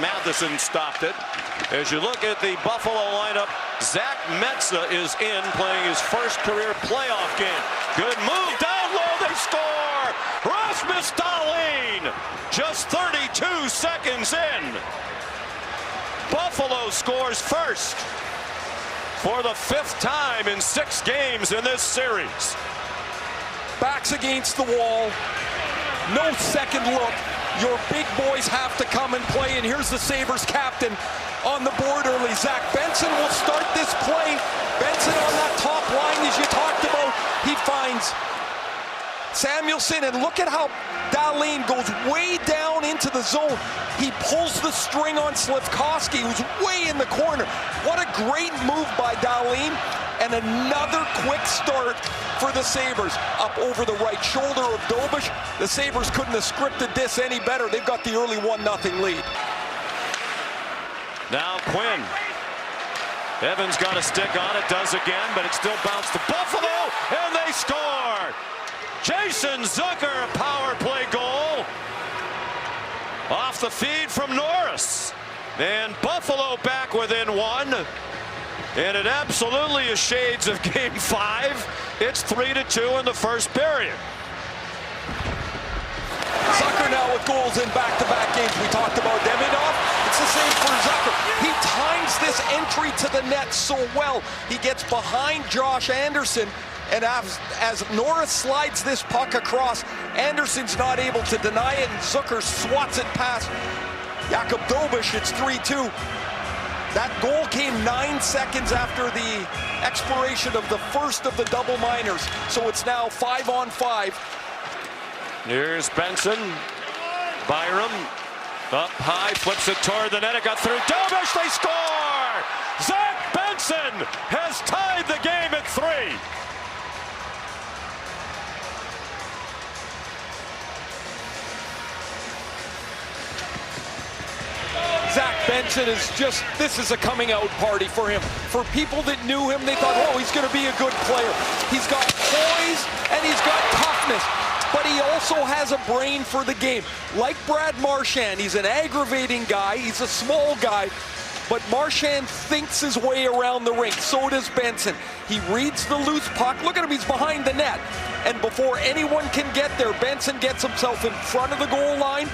Matheson stopped it. As you look at the Buffalo lineup, Zach Metza is in, playing his first career playoff game. Good move down low, they score! Rasmus Dahlin, just 32 seconds in. Buffalo scores first for the 5th time in 6 games in this series. Backs against the wall, no second look. Your big boys have to come and play, and here's the Sabres captain on the board early. Zach Benson will start this play. Benson on that top line, as you talked about. He finds Samuelsson, and look at how Dahlin goes way down into the zone. He pulls the string on Slafkovsky, who's way in the corner. What a great move by Dahlin, and another quick start for the Sabres. Up over the right shoulder of Dobish. The Sabres couldn't have scripted this any better. They've got the early 1-0 lead. Now Quinn. Evans got a stick on it, does again, but it still bounced to Buffalo, and they score! Jason Zucker, a power play goal. Off the feed from Norris. And Buffalo back within 1. And it absolutely is shades of Game 5. It's 3-2 in the first period. Zucker now with goals in back-to-back games. We talked about Demidov. It's the same for Zucker. He times this entry to the net so well. He gets behind Josh Anderson, and as Norris slides this puck across, Anderson's not able to deny it, and Zucker swats it past Jakub Dobish. It's 3-2. That goal came 9 seconds after the expiration of the first of the double minors, so it's now 5-on-5. Here's Benson. Byram up high, flips it toward the net. It got through Dobish. They score! Zach Benson has tied the game at 3. Zach Benson is just, this is a coming out party for him. For people that knew him, they thought, oh, he's going to be a good player. He's got poise and he's got toughness, but he also has a brain for the game. Like Brad Marchand, he's an aggravating guy. He's a small guy, but Marchand thinks his way around the rink. So does Benson. He reads the loose puck. Look at him, he's behind the net. And before anyone can get there, Benson gets himself in front of the goal line,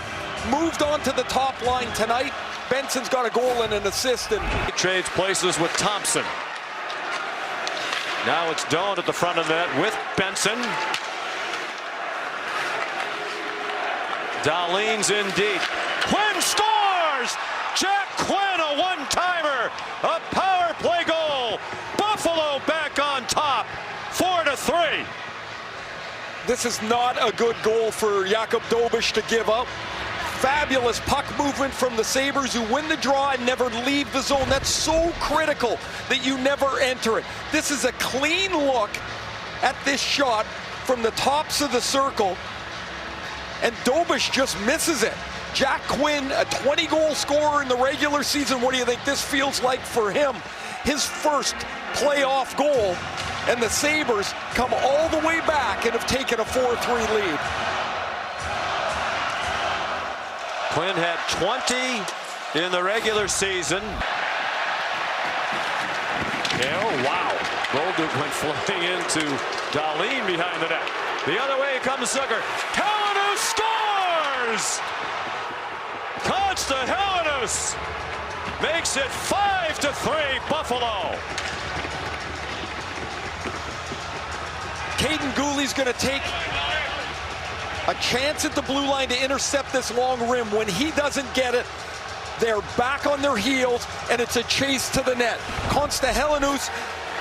moved on to the top line tonight. Benson's got a goal and an assist. And he trades places with Thompson. Now it's Doan at the front of the net with Benson. Dahlin's in deep. Quinn scores! Jack Quinn, a one-timer, a power play goal. Buffalo back on top, 4-3. This is not a good goal for Jakub Dobish to give up. Fabulous puck movement from the Sabres, who win the draw and never leave the zone. That's so critical that you never enter it. This is a clean look at this shot from the tops of the circle, and Dobish just misses it. Jack Quinn, a 20-goal scorer in the regular season. What do you think this feels like for him? His first playoff goal, and the Sabres come all the way back and have taken a 4-3 lead. Quinn had 20 in the regular season. Oh, wow. Bolduc went floating into Dahlin behind the net. The other way comes Zucker. Helenius scores! Helenius makes it 5-3 Buffalo. Caden Gooley's going to take a chance at the blue line to intercept this long rim. When he doesn't get it, they're back on their heels, and it's a chase to the net. Helenius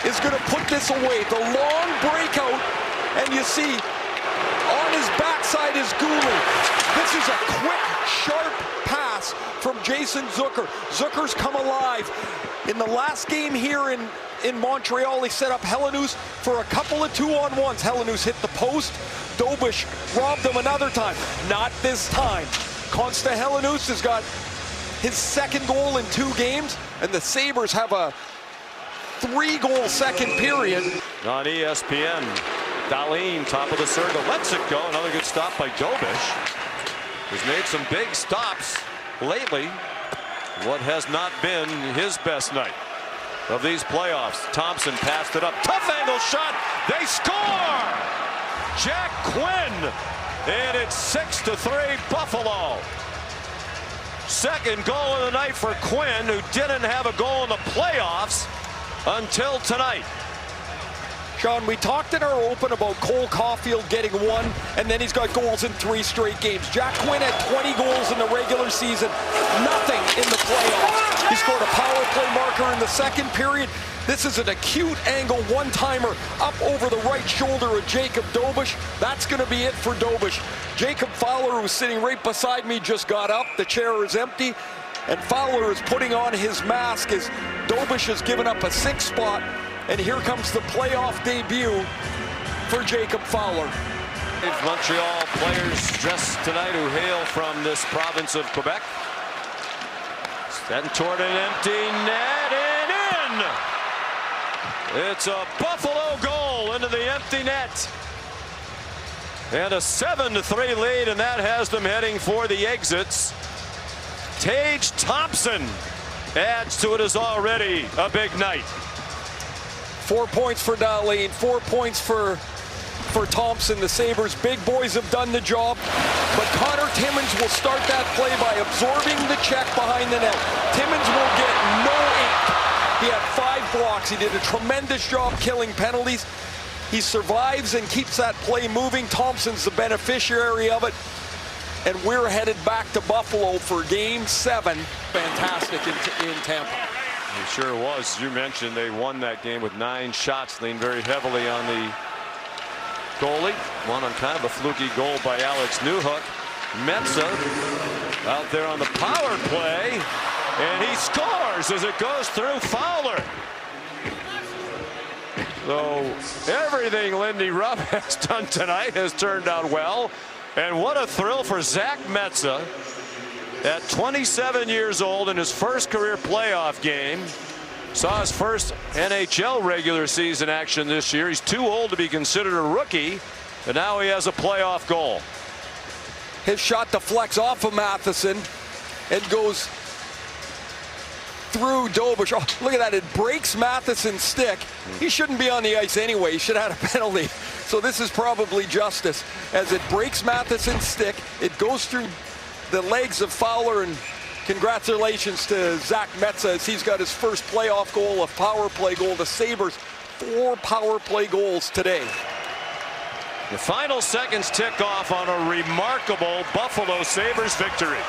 is going to put this away. The long breakout, and you see on his backside is Gooley. This is a quick, sharp pass from Jason Zucker. Zucker's come alive. In the last game here in Montreal, he set up Helenius for a couple of 2-on-1s. Helenius hit the post. Dobish robbed him another time. Not this time. Helenius has got his second goal in 2 games, and the Sabres have a 3-goal second period. On ESPN, Dahlin, top of the circle, lets it go. Another good stop by Dobish. He's made some big stops lately. what has not been his best night of these playoffs. Thompson passed it up. Tough angle shot. They score! Jack Quinn. And it's 6-3 Buffalo. Second goal of the night for Quinn, who didn't have a goal in the playoffs until tonight. Sean, we talked in our open about Cole Caulfield getting one, and then he's got goals in 3 straight games. Jack Quinn had 20 goals in the regular season, nothing in the playoffs. He scored a power play marker in the second period. This is an acute angle one-timer up over the right shoulder of Jacob Dobush. That's going to be it for Dobush. Jacob Fowler, who's sitting right beside me, just got up. The chair is empty, and Fowler is putting on his mask as Dobush has given up a 6th spot. And here comes the playoff debut for Jacob Fowler. Montreal players dressed tonight who hail from this province of Quebec. Sent toward an empty net and in. It's a Buffalo goal into the empty net. And a 7-3 lead, and that has them heading for the exits. Tage Thompson adds to it as already a big night. 4 points for Dahlin, 4 points for Thompson. The Sabres, big boys, have done the job. But Connor Timmins will start that play by absorbing the check behind the net. Timmins will get no ink. He had 5 blocks. He did a tremendous job killing penalties. He survives and keeps that play moving. Thompson's the beneficiary of it. And we're headed back to Buffalo for Game 7. Fantastic in Tampa. It sure was. You mentioned they won that game with 9 shots, leaned very heavily on the goalie. One on kind of a fluky goal by Alex Newhook. Metza out there on the power play, and he scores as it goes through Fowler. So everything Lindy Ruff has done tonight has turned out well. And what a thrill for Zach Metza. At 27 years old, in his first career playoff game, saw his first NHL regular season action this year. He's too old to be considered a rookie, and now he has a playoff goal. His shot deflects off of Matheson and goes through Dobush. Oh, look at that. It breaks Matheson's stick. He shouldn't be on the ice anyway. He should have had a penalty. So this is probably justice. As it breaks Matheson's stick, it goes through the legs of Fowler, and congratulations to Zach Metza as he's got his first playoff goal, a power play goal. The Sabres, 4 power play goals today. The final seconds tick off on a remarkable Buffalo Sabres victory.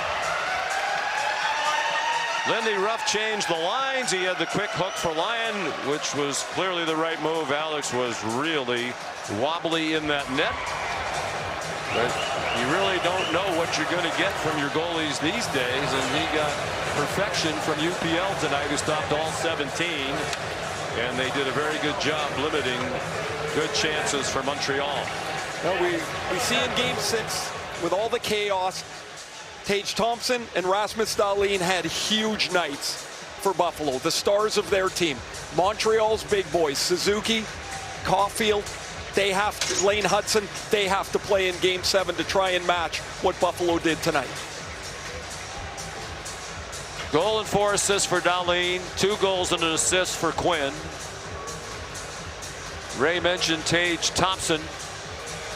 Lindy Ruff changed the lines. He had the quick hook for Lyon, which was clearly the right move. Alex was really wobbly in that net. But you really don't know what you're going to get from your goalies these days, and he got perfection from UPL tonight, who stopped all 17, and they did a very good job limiting good chances for Montreal. Well, we see in Game 6, with all the chaos, Tage Thompson and Rasmus Dahlin had huge nights for Buffalo, the stars of their team. Montreal's big boys, Suzuki, Caulfield, they have to, Lane Hudson, they have to play in Game 7 to try and match what Buffalo did tonight. Goal and 4 assists for Dahlin, 2 goals and an assist for Quinn. Ray mentioned Tage Thompson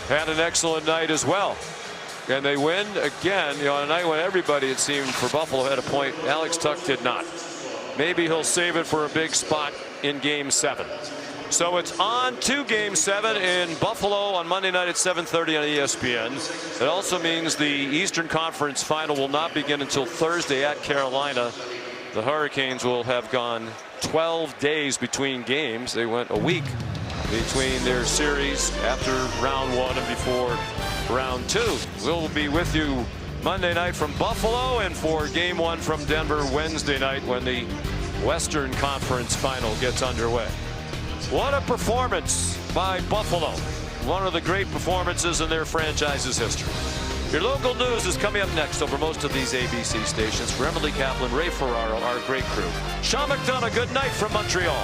had an excellent night as well. And they win again, on a night when everybody, it seemed, for Buffalo had a point. Alex Tuch did not. Maybe he'll save it for a big spot in Game 7. So it's on to Game 7 in Buffalo on Monday night at 7:30 on ESPN. It also means the Eastern Conference final will not begin until Thursday at Carolina. The Hurricanes will have gone 12 days between games. They went a week between their series after round 1 and before round 2. We'll be with you Monday night from Buffalo, and for Game 1 from Denver Wednesday night when the Western Conference final gets underway. What a performance by Buffalo. One of the great performances in their franchise's history. Your local news is coming up next over most of these ABC stations. For Emily Kaplan, Ray Ferraro, our great crew. Sean McDonough, good night from Montreal.